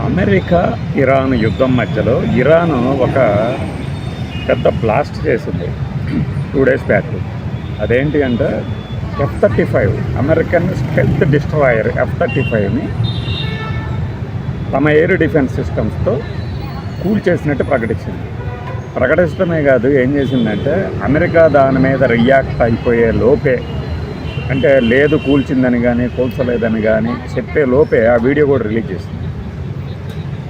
America Iran యుద్ధం మధ్యలో Iran ఒక పెద్ద బ్లాస్ట్ చేసింది 2 days బ్యాక్. అదేంటి అంటే F-35 అమెరికన్ స్టెల్త్ డిస్ట్రాయర్ F-35ని తమ ఎయిర్ డిఫెన్స్ సిస్టమ్స్తో కూల్చేసినట్టు ప్రకటించడమే కాదు, ఏం చేసిందంటే అమెరికా దాని మీద రియాక్ట్ అయిపోయే లోపే, అంటే లేదు కూల్చిందని కానీ కూల్చలేదని కానీ చెప్పే లోపే ఆ వీడియో కూడా రిలీజ్ చేసింది.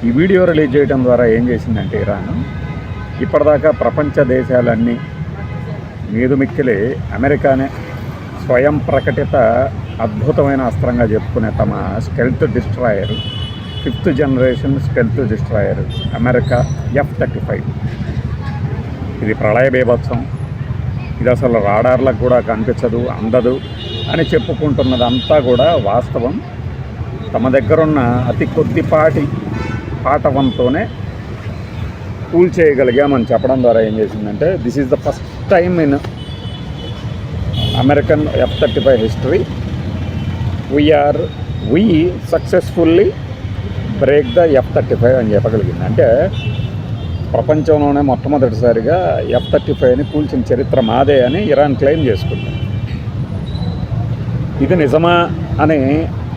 ఈ వీడియో రిలీజ్ చేయడం ద్వారా ఏం చేసిందంటే ఇరాన్ ఇప్పటిదాకా ప్రపంచ దేశాలన్నీ మీదుమిక్కిలి అమెరికానే స్వయం ప్రకటిత అద్భుతమైన అస్త్రంగా చెప్పుకునే తమ stealth destroyer 5th generation stealth destroyer America F-35. ఇది ప్రళయ బీభత్సం, ఇది అసలు రాడార్లకు కూడా కనిపించదు, అందదు అని చెప్పుకుంటున్నదంతా కూడా వాస్తవం. తమ దగ్గరున్న అతి కొద్దిపాటి పాఠవంతోనే కూల్ చేయగలిగామని చెప్పడం ద్వారా ఏం చేసిందంటే this is the first time in American F-35 history we successfully break the F-35 అని చెప్పగలిగింది. అంటే ప్రపంచంలోనే మొట్టమొదటిసారిగా F-35ని కూల్చిన చరిత్ర మాదే అని ఇరాన్ క్లెయిమ్ చేసుకుంది. ఇది నిజమా అని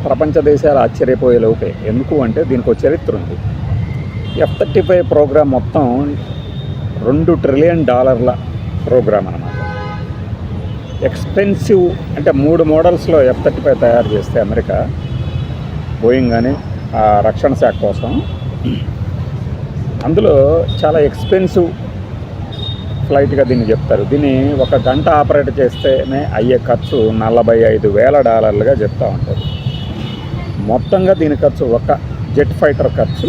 ప్రపంచ దేశాలు ఆశ్చర్యపోయే లోపే. ఎందుకు అంటే దీనికి ఒక చరిత్ర ఉంది. F-35 ప్రోగ్రాం మొత్తం $2 ట్రిలియన్ ప్రోగ్రామ్ అన్నమాట. ఎక్స్పెన్సివ్ అంటే 3 మోడల్స్లో F-35 తయారు చేస్తే అమెరికా బోయింగ్ అని ఆ రక్షణ శాఖ కోసం, అందులో చాలా ఎక్స్పెన్సివ్ ఫ్లైట్గా దీన్ని చెప్తారు. దీన్ని 1 గంట ఆపరేట్ చేస్తేనే అయ్యే ఖర్చు $45,000 చెప్తూ ఉంటారు. మొత్తంగా దీని ఖర్చు ఒక జెట్ ఫైటర్ ఖర్చు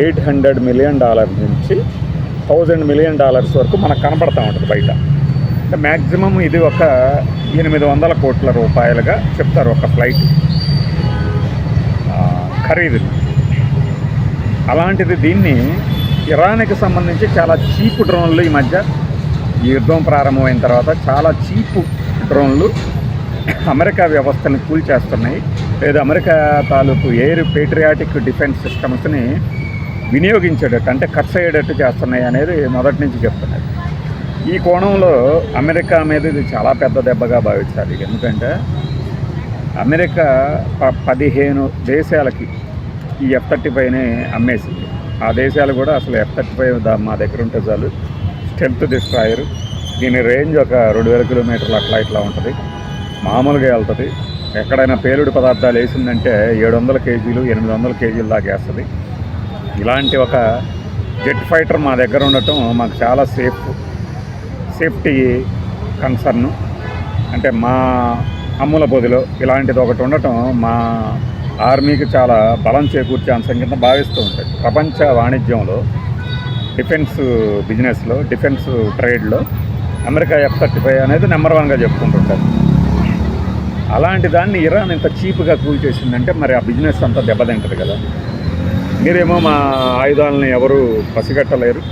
$800 మిలియన్ నుంచి $1,000 మిలియన్ వరకు మనకు కనపడతా ఉంటుంది బయట. అంటే మ్యాక్సిమం ఇది ఒక 800 కోట్ల రూపాయలుగా చెప్తారు ఒక ఫ్లైట్ ఖరీదు. అలాంటిది దీన్ని ఇరాన్కి సంబంధించి చాలా చీప్ డ్రోన్లు ఈ మధ్య ఈ యుద్ధం ప్రారంభమైన తర్వాత చాలా చీప్ డ్రోన్లు అమెరికా వ్యవస్థని కూల్చేస్తున్నాయి, లేదా అమెరికా తాలూకు ఎయిర్ పేట్రియాటిక్ డిఫెన్స్ సిస్టమ్స్ని వినియోగించేటట్టు అంటే ఖర్చు అయ్యేటట్టు చేస్తున్నాయి అనేది మొదటి నుంచి చెప్తున్నారు. ఈ కోణంలో అమెరికా మీద ఇది చాలా పెద్ద దెబ్బగా భావించాలి. ఎందుకంటే అమెరికా 15 దేశాలకి ఈ F-35ని అమ్మేసింది. ఆ దేశాలు కూడా అసలు F-35 మా దగ్గర ఉంటే చాలు, స్టెల్త్ డిస్ట్రాయర్, దీని రేంజ్ ఒక 2000 కిలోమీటర్లు ఇట్లా ఉంటుంది, మామూలుగా వెళ్తుంది. ఎక్కడైనా పేలుడు పదార్థాలు వేసిందంటే 700 కేజీలు 800 కేజీలు దాకా వేస్తుంది. ఇలాంటి ఒక జెట్ ఫైటర్ మా దగ్గర ఉండటం మాకు చాలా సేఫ్టీ కన్సర్న్. అంటే మా అమ్ముల పొదిలో ఇలాంటిది ఒకటి ఉండటం మా ఆర్మీకి చాలా బలం చేకూర్చే అంశం కింద భావిస్తూ ఉంటుంది. ప్రపంచ వాణిజ్యంలో, డిఫెన్స్ బిజినెస్లో, డిఫెన్స్ ట్రేడ్లో అమెరికా F-35 అనేది నెంబర్ 1గా చెప్పుకుంటుంటారు. అలాంటి దాన్ని ఇరాన్ ఇంత చీప్గా కూల్ చేసిందంటే మరి ఆ బిజినెస్ అంతా దెబ్బతింటుంది కదా. మీరేమో మా ఆయుధాలని ఎవరు పసిగట్టలేరు,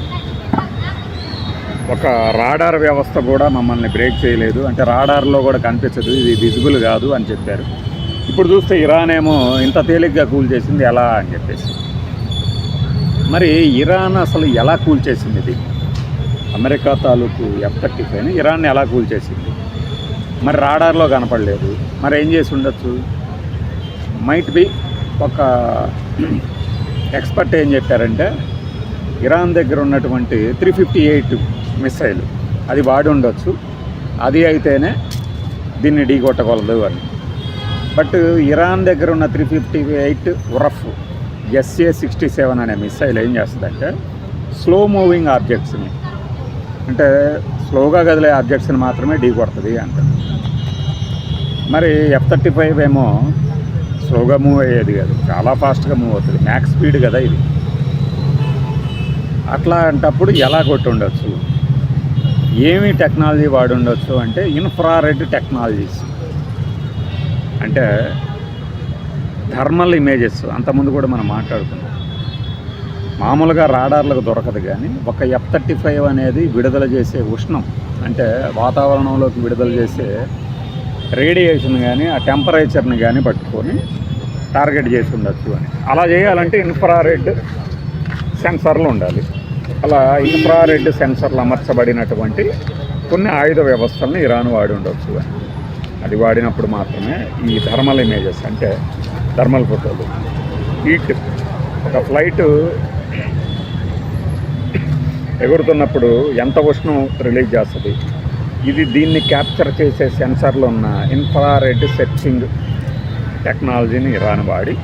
ఒక రాడార్ వ్యవస్థ కూడా మమ్మల్ని బ్రేక్ చేయలేదు, అంటే రాడార్లో కూడా కనిపించదు, ఇది విజిబుల్ కాదు అని చెప్పారు. ఇప్పుడు చూస్తే ఇరాన్ ఏమో ఇంత తేలిగ్గా కూల్ చేసింది ఎలా అని చెప్పేసి. మరి ఇరాన్ అసలు ఎలా కూల్ చేసింది ఇది? అమెరికా తాలూకు F-35ని ఇరాన్ని ఎలా కూల్ చేసింది? మరి రాడార్లో కనపడలేదు, మరి ఏం చేసి ఉండొచ్చు? మైట్ బి ఒక ఎక్స్పర్ట్ ఏం చెప్పారంటే ఇరాన్ దగ్గర ఉన్నటువంటి 358 మిసైల్ అది వాడి ఉండొచ్చు, అది అయితేనే దీన్ని ఢీకొట్టగలదు అని. బట్ ఇరాన్ దగ్గర ఉన్న 358 ఉరఫ్ SA-67 అనే మిసైల్ ఏం చేస్తుందంటే స్లో మూవింగ్ ఆబ్జెక్ట్స్ని, అంటే స్లోగా కదిలే ఆబ్జెక్ట్స్ని మాత్రమే ఢీకొడుతుంది అంటారు. మరి F-35 ఏమో స్లోగా మూవ్ అయ్యేది కాదు, చాలా ఫాస్ట్గా మూవ్ అవుతుంది, మ్యాక్స్ స్పీడ్ కదా ఇది. అట్లా అంటప్పుడు ఎలా కొట్టి ఉండొచ్చు? ఏమి టెక్నాలజీ వాడి ఉండొచ్చు అంటే ఇన్ఫ్రారెడ్ టెక్నాలజీస్, అంటే థర్మల్ ఇమేజెస్. అంతకుముందు కూడా మనం మాట్లాడుకున్నాం. మామూలుగా రాడార్లకు దొరకదు, కానీ ఒక F-35 అనేది విడుదల చేసే ఉష్ణం, అంటే వాతావరణంలోకి విడుదల చేసే రేడియేషన్ కానీ ఆ టెంపరేచర్ని కానీ పట్టుకొని టార్గెట్ చేసి ఉండొచ్చు అని. అలా చేయాలంటే ఇన్ఫ్రారెడ్ సెన్సర్లు ఉండాలి. అలా ఇన్ఫ్రారెడ్ సెన్సర్లు అమర్చబడినటువంటి కొన్ని ఆయుధ వ్యవస్థలను ఇరాన్ వాడి ఉండొచ్చు అని. అది వాడినప్పుడు మాత్రమే ఈ థర్మల్ ఇమేజెస్ అంటే థర్మల్ ఫోటోలు హీట్ ఒక ఫ్లైట్ ఎగురుతున్నప్పుడు ఎంత ఉష్ణం రిలీజ్ చేస్తుంది, దీన్ని క్యాప్చర్ చేసే సెన్సర్లు ఉన్న ఇన్ఫ్రారెడ్ సెర్చింగ్ టెక్నాలజీని ఇరాన్ వాడి,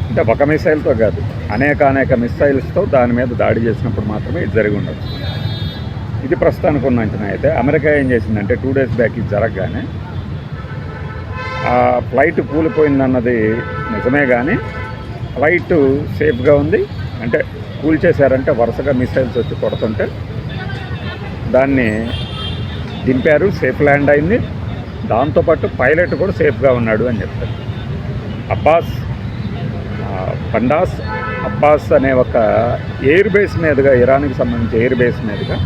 అంటే ఒక మిసైల్తో కాదు అనేక మిసైల్స్తో దాని మీద దాడి చేసినప్పుడు మాత్రమే ఇది జరిగి ఉండొచ్చు. ఇది ప్రస్తుతానికి ఉన్న అంచనా. అయితే అమెరికా ఏం చేసిందంటే 2 days బ్యాక్ ఇది జరగగానే ఆ ఫ్లైట్ కూలిపోయిందన్నది నిజమే, కానీ ఫ్లైట్ సేఫ్గా ఉంది. అంటే కూల్ చేశారంటే వరుసగా మిసైల్స్ వచ్చి కొడుతుంటే దాన్ని దింపారు, సేఫ్ ల్యాండ్ అయింది. దాంతోపాటు పైలట్ కూడా సేఫ్గా ఉన్నాడు అని చెప్తారు. బండాస్ అబ్బాస్ అనే ఒక ఎయిర్ బేస్ మీదుగా, ఇరాన్కి సంబంధించి ఎయిర్ బేస్ మీదుగా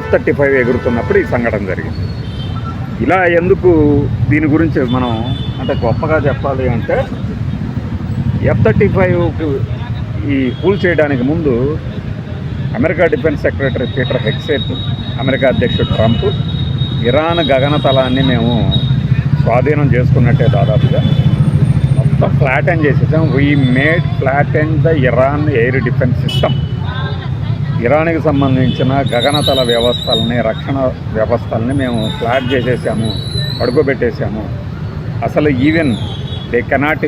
F-35 ఎగురుతున్నప్పుడు ఈ సంఘటన జరిగింది. ఇలా ఎందుకు దీని గురించి మనం అంటే గొప్పగా చెప్పాలి అంటే, F-35 ఈ కూల్ చేయడానికి ముందు America defence secretary Peter Hegseth, America అధ్యక్షుడు ట్రంప్ ఇరాన్ గగనతలాన్ని మేము స్వాధీనం చేసుకున్నట్టే దాదాపుగా మొత్తం ఫ్లాట్ అండ్ చేసేసాం. We made flat and the Iran air defence system. ఇరాన్కి సంబంధించిన గగనతల వ్యవస్థలని, రక్షణ వ్యవస్థలని మేము ఫ్లాట్ చేసేసాము, పడుకోబెట్టేసాము. అసలు even they cannot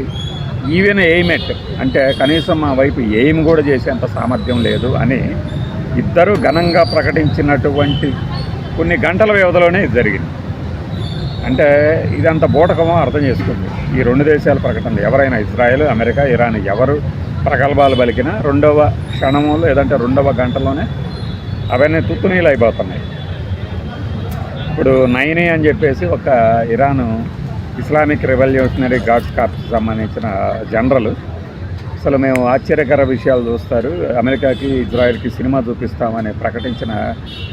even aim at, అంటే కనీసం మా వైపు ఎయిమ్ కూడా చేసేంత సామర్థ్యం లేదు అని ఇద్దరు ఘనంగా ప్రకటించినటువంటి కొన్ని గంటల వ్యవధిలోనే ఇది జరిగింది. అంటే ఇదంత బూటకమో అర్థం చేసుకుంది ఈ 2 దేశాల ప్రకటనలు. ఎవరైనా ఇజ్రాయెల్, అమెరికా, ఇరాన్ ఎవరు ప్రగల్భాలు పలికినా 2వ క్షణము లేదంటే 2వ గంటలోనే అవన్నీ తుత్తునీళ్ళు అయిపోతున్నాయి. ఇప్పుడు నైని అని చెప్పేసి ఒక ఇరాను ఇస్లామిక్ రెవల్యూషనరీ గార్డ్స్ కార్ప్స్కి సంబంధించిన జనరల్, అసలు మేము ఆశ్చర్యకర విషయాలు చూస్తారు, అమెరికాకి ఇజ్రాయెల్కి సినిమా చూపిస్తామని ప్రకటించిన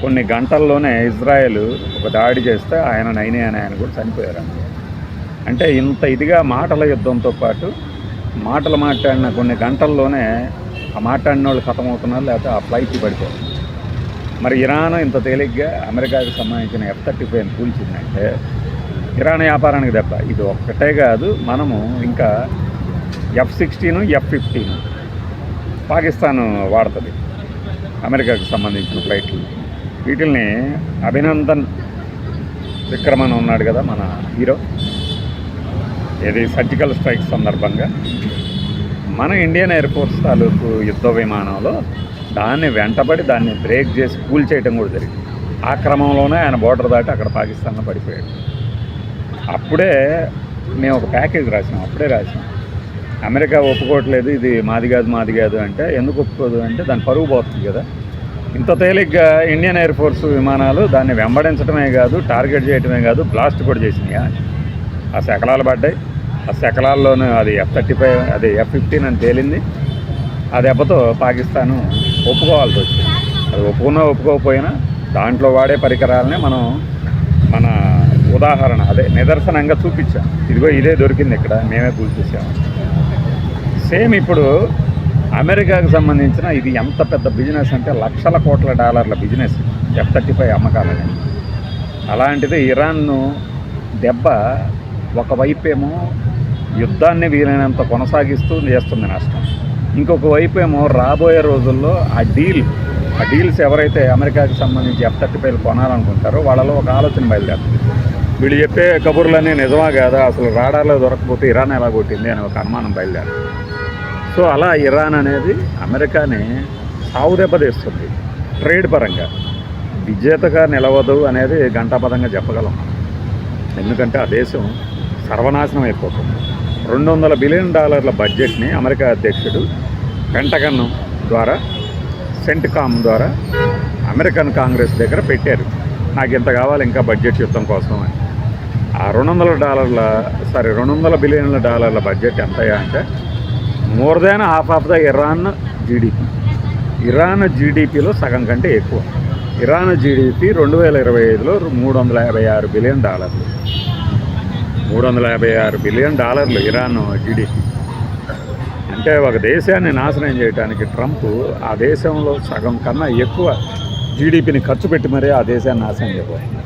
కొన్ని గంటల్లోనే ఇజ్రాయెల్ ఒక దాడి చేస్తే ఆయన నైని అని ఆయన కూడా చనిపోయారు. అంటే ఇంత ఇదిగా మాటల యుద్ధంతో పాటు మాటలు మాట్లాడిన కొన్ని గంటల్లోనే ఆ మాట్లాడిన వాళ్ళు ఖతమవుతున్నారు, లేకపోతే ఆ ఫ్లైట్ పడిపోతుంది. మరి ఇరాన్ ఇంత తేలిగ్గా అమెరికాకి సంబంధించిన F-35 కూల్చిందంటే ఇరాన్ వ్యాపారానికి దెబ్బ. ఇది ఒక్కటే కాదు, మనము ఇంకా F-16, F-15 పాకిస్తాన్ వాడుతుంది అమెరికాకి సంబంధించిన ఫ్లైట్లు. వీటిల్ని అభినందన్ విక్రమన్ ఉన్నాడు కదా మన హీరో, ఇది సర్జికల్ స్ట్రైక్ సందర్భంగా మన ఇండియన్ ఎయిర్ ఫోర్స్ తాలూకు యుద్ధ విమానంలో దాన్ని వెంటబడి దాన్ని బ్రేక్ చేసి కూల్ చేయడం కూడా జరిగింది. ఆ క్రమంలోనే ఆయన బోర్డర్ దాటి అక్కడ పాకిస్తాన్లో పడిపోయాడు. అప్పుడే మేము ఒక ప్యాకేజ్ రాసాం, అమెరికా ఒప్పుకోవట్లేదు, ఇది మాది కాదు అంటే. ఎందుకు ఒప్పుకోదు అంటే దాని పరుగు పోతుంది కదా. ఇంత తేలిగ్గా ఇండియన్ ఎయిర్ ఫోర్స్ విమానాలు దాన్ని వెంబడించడమే కాదు, టార్గెట్ చేయడమే కాదు, బ్లాస్ట్ కూడా చేసినాయా. ఆ శకలాలు పడ్డాయి. ఆ శకలాల్లోనూ అది F-35 అది F-15 అని తేలింది. ఆ దెబ్బతో పాకిస్తాను ఒప్పుకోవాల్సి వచ్చింది. అది ఒప్పుకోకపోయినా దాంట్లో వాడే పరికరాలనే మనం మన ఉదాహరణ నిదర్శనంగా చూపించాం. ఇదిగో ఇదే దొరికింది ఇక్కడ, మేమే కూల్చేసాము. సేమ్ ఇప్పుడు అమెరికాకు సంబంధించిన ఇది ఎంత పెద్ద బిజినెస్ అంటే లక్షల కోట్ల డాలర్ల బిజినెస్ F-35 అమ్మకాలని. అలాంటిది ఇరాన్ను దెబ్బ ఒకవైపేమో యుద్ధాన్ని వీలైనంత కొనసాగిస్తూ చేస్తుంది నష్టం, ఇంకొక వైపేమో రాబోయే రోజుల్లో ఆ డీల్స్ ఎవరైతే అమెరికాకి సంబంధించి F-35 కొనాలనుకుంటారో వాళ్ళలో ఒక ఆలోచన బయలుదేరుతుంది. వీళ్ళు చెప్పే కబుర్లన్నీ నిజమా కాదా, అసలు రాడార్లో దొరకకపోతే ఇరాన్ ఎలా కొట్టింది అని ఒక అనుమానం బయలుదేరుతుంది. సో అలా ఇరాన్ అనేది అమెరికాని సావు దెబ్బతీస్తుంది. ట్రేడ్ పరంగా విజేతగా నిలవదు అనేది ఘంటాపదంగా చెప్పగలం. ఎందుకంటే ఆ దేశం సర్వనాశనం అయిపోతుంది. $200 బిలియన్ బడ్జెట్ని అమెరికా అధ్యక్షుడు పెంటగన్ ద్వారా, సెంట్కామ్ ద్వారా అమెరికన్ కాంగ్రెస్ దగ్గర పెట్టారు. నాకు ఇంత కావాలి ఇంకా బడ్జెట్ యుద్ధం కోసం అని. ఆ $200 బిలియన్ బడ్జెట్ ఎంతయ్యా అంటే more than half of the Iran GDP. Iran జీడిపిలో సగం కంటే ఎక్కువ. ఇరాన్ జీడిపి 2025లో $356 బిలియన్. $356 billion Iran GDP. అంటే ఒక దేశాన్ని నాశనం చేయడానికి ట్రంప్ ఆ దేశంలో సగం కన్నా ఎక్కువ జీడిపిని ఖర్చు పెట్టి మరీ ఆ దేశాన్ని నాశనం చేయబోతుంది,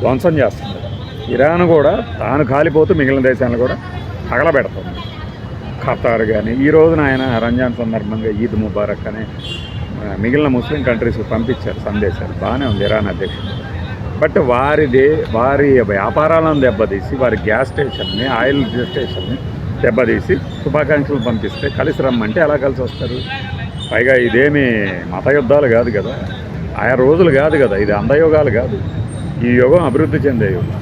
ధ్వంసం చేస్తుంది. ఇరాన్ కూడా తాను కాలిపోతూ మిగిలిన దేశాలను కూడా తగలబెడుతుంది. ఖతార్ కానీ ఈ రోజున ఆయన రంజాన్ సందర్భంగా ఈద్ ముబారక్ అని మిగిలిన ముస్లిం కంట్రీస్కి పంపించారు సందేశాలు, బాగానే ఉంది ఇరాన్ అధ్యక్షుడు. బట్ వారి వ్యాపారాలను దెబ్బతీసి, వారి గ్యాస్ స్టేషన్ని, ఆయిల్ స్టేషన్ని దెబ్బతీసి శుభాకాంక్షలు పంపిస్తే కలిసి రమ్మంటే ఎలా కలిసి వస్తారు? పైగా ఇదేమి మత యుద్ధాలు కాదు కదా, ఆయా రోజులు కాదు కదా, ఇది అందయోగాలు కాదు, ఈ యుగం అభివృద్ధి చెందే యుగం.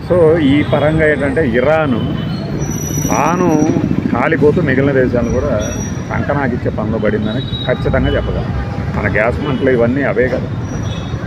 సో ఈ పరంగా ఏంటంటే ఇరాను తాను కాలిపోతూ మిగిలిన దేశాలను కూడా కంకణాకిచ్చే పనిలో పడిందని ఖచ్చితంగా చెప్పగలం. మన గ్యాస్ మంటలు ఇవన్నీ అవే కదా.